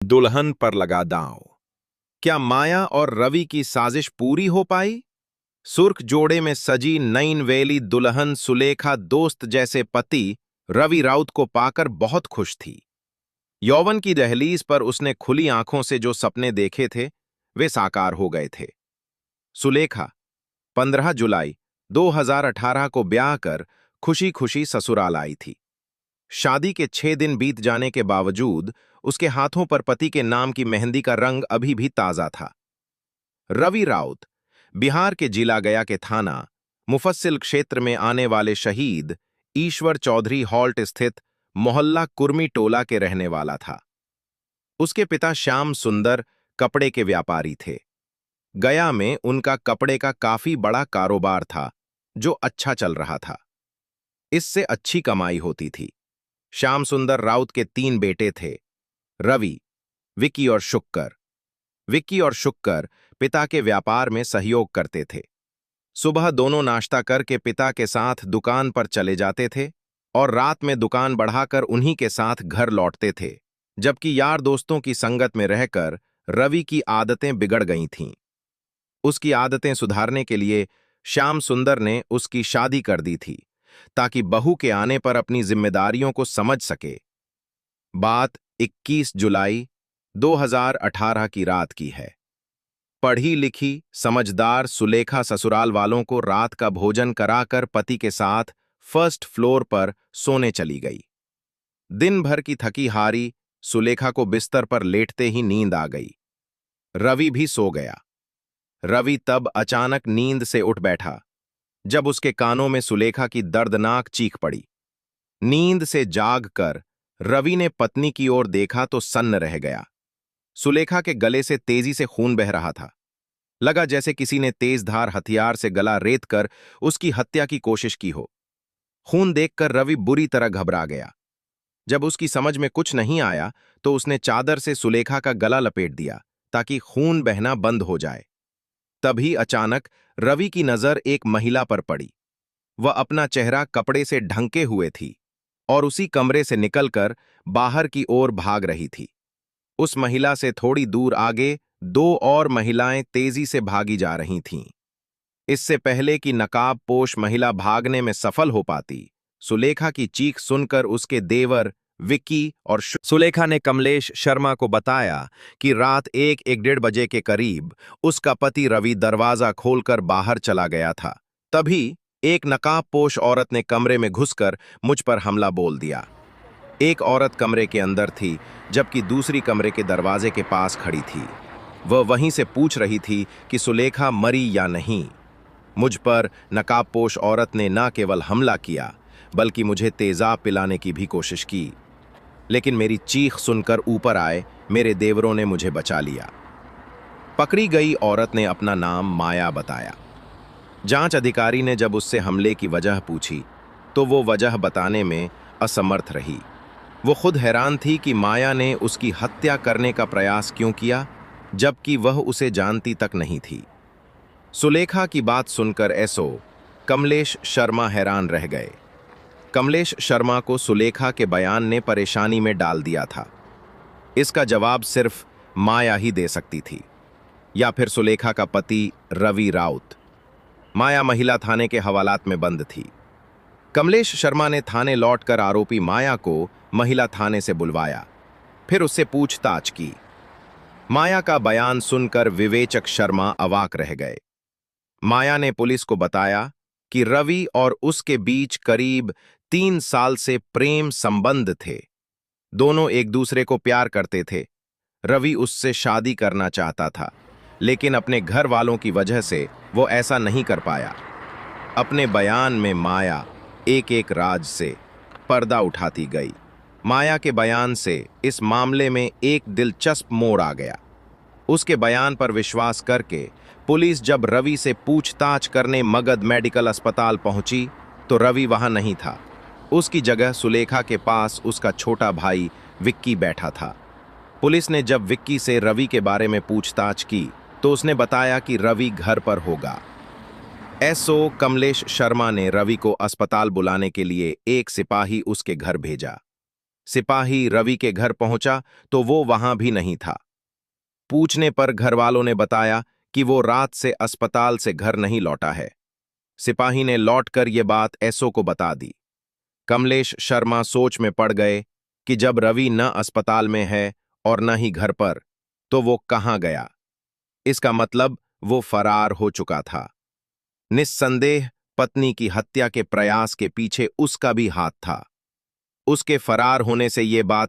दुल्हन पर लगा दांव। क्या माया और रवि की साजिश पूरी हो पाई? सुर्ख जोड़े में सजी नैनवेली दुल्हन सुलेखा दोस्त जैसे पति रवि राउत को पाकर बहुत खुश थी। यौवन की दहलीज पर उसने खुली आंखों से जो सपने देखे थे वे साकार हो गए थे। सुलेखा 15 जुलाई 2018 को ब्याह कर खुशी खुशी ससुराल आई थी। शादी के 6 दिन बीत जाने के बावजूद उसके हाथों पर पति के नाम की मेहंदी का रंग अभी भी ताजा था। रवि राउत बिहार के जिला गया के थाना मुफस्सिल क्षेत्र में आने वाले शहीद ईश्वर चौधरी हॉल्ट स्थित मोहल्ला कुर्मी टोला के रहने वाला था। उसके पिता श्याम सुंदर कपड़े के व्यापारी थे। गया में उनका कपड़े का काफी बड़ा कारोबार था जो अच्छा चल रहा था। इससे अच्छी कमाई होती थी। श्याम सुंदर राउत के 3 बेटे थे, रवि, विक्की और शुक्कर। विक्की और शुक्कर पिता के व्यापार में सहयोग करते थे। सुबह दोनों नाश्ता करके पिता के साथ दुकान पर चले जाते थे और रात में दुकान बढ़ाकर उन्हीं के साथ घर लौटते थे। जबकि यार दोस्तों की संगत में रहकर रवि की आदतें बिगड़ गई थीं। उसकी आदतें सुधारने के लिए श्याम सुंदर ने उसकी शादी कर दी थी ताकि बहू के आने पर अपनी जिम्मेदारियों को समझ सके। बात 21 जुलाई 2018 की रात की है। पढ़ी लिखी समझदार सुलेखा ससुराल वालों को रात का भोजन कराकर पति के साथ फर्स्ट फ्लोर पर सोने चली गई। दिन भर की थकी हारी सुलेखा को बिस्तर पर लेटते ही नींद आ गई। रवि भी सो गया। रवि तब अचानक नींद से उठ बैठा जब उसके कानों में सुलेखा की दर्दनाक चीख पड़ी। नींद से जागकर रवि ने पत्नी की ओर देखा तो सन्न रह गया। सुलेखा के गले से तेजी से खून बह रहा था। लगा जैसे किसी ने तेजधार हथियार से गला रेत कर उसकी हत्या की कोशिश की हो। खून देखकर रवि बुरी तरह घबरा गया। जब उसकी समझ में कुछ नहीं आया तो उसने चादर से सुलेखा का गला लपेट दिया ताकि खून बहना बंद हो जाए। तभी अचानक रवि की नजर एक महिला पर पड़ी। वह अपना चेहरा कपड़े से ढंके हुए थी और उसी कमरे से निकलकर बाहर की ओर भाग रही थी। उस महिला से थोड़ी दूर आगे 2 और महिलाएं तेजी से भागी जा रही थीं। इससे पहले कि नकाबपोश महिला भागने में सफल हो पाती, सुलेखा की चीख सुनकर उसके देवर विक्की और सुलेखा ने कमलेश शर्मा को बताया कि रात 1-1:30 बजे के करीब उसका पति रवि दरवाजा खोलकर बाहर चला गया था। तभी एक नकाबपोश औरत ने कमरे में घुसकर मुझ पर हमला बोल दिया। एक औरत कमरे के अंदर थी जबकि दूसरी कमरे के दरवाजे के पास खड़ी थी। वह वहीं से पूछ रही थी कि सुलेखा मरी या नहीं। मुझ पर नकाबपोश औरत ने न केवल हमला किया बल्कि मुझे तेजाब पिलाने की भी कोशिश की, लेकिन मेरी चीख सुनकर ऊपर आए मेरे देवरों ने मुझे बचा लिया। पकड़ी गई औरत ने अपना नाम माया बताया। जांच अधिकारी ने जब उससे हमले की वजह पूछी तो वो वजह बताने में असमर्थ रही। वो खुद हैरान थी कि माया ने उसकी हत्या करने का प्रयास क्यों किया जबकि वह उसे जानती तक नहीं थी। सुलेखा की बात सुनकर एसओ कमलेश शर्मा हैरान रह गए। कमलेश शर्मा को सुलेखा के बयान ने परेशानी में डाल दिया था। इसका जवाब सिर्फ माया ही दे सकती थी या फिर सुलेखा का पति रवि राउत। माया महिला थाने के हवालात में बंद थी। कमलेश शर्मा ने थाने लौटकर आरोपी माया को महिला थाने से बुलवाया, फिर उससे पूछताछ की। माया का बयान सुनकर विवेचक शर्मा अवाक रह गए। माया ने पुलिस को बताया कि रवि और उसके बीच करीब 3 साल से प्रेम संबंध थे। दोनों एक दूसरे को प्यार करते थे। रवि उससे शादी करना चाहता था, लेकिन अपने घर वालों की वजह से वो ऐसा नहीं कर पाया। अपने बयान में माया एक-एक राज से पर्दा उठाती गई। माया के बयान से इस मामले में एक दिलचस्प मोड़ आ गया। उसके बयान पर विश्वास करके पुलिस जब रवि से पूछताछ करने मगध मेडिकल अस्पताल पहुंची तो रवि वहां नहीं था। उसकी जगह सुलेखा के पास उसका छोटा भाई विक्की बैठा था। पुलिस ने जब विक्की से रवि के बारे में पूछताछ की तो उसने बताया कि रवि घर पर होगा। एसओ कमलेश शर्मा ने रवि को अस्पताल बुलाने के लिए एक सिपाही उसके घर भेजा। सिपाही रवि के घर पहुंचा तो वो वहां भी नहीं था। पूछने पर घरवालों ने बताया कि वो रात से अस्पताल से घर नहीं लौटा है। सिपाही ने लौटकर ये बात एसओ को बता दी। कमलेश शर्मा सोच में पड़ गए कि जब रवि न अस्पताल में है और न ही घर पर, तो वो कहाँ गया। इसका मतलब वो फरार हो चुका था। निस्संदेह पत्नी की हत्या के प्रयास के पीछे उसका भी हाथ था। उसके फरार होने से ये बात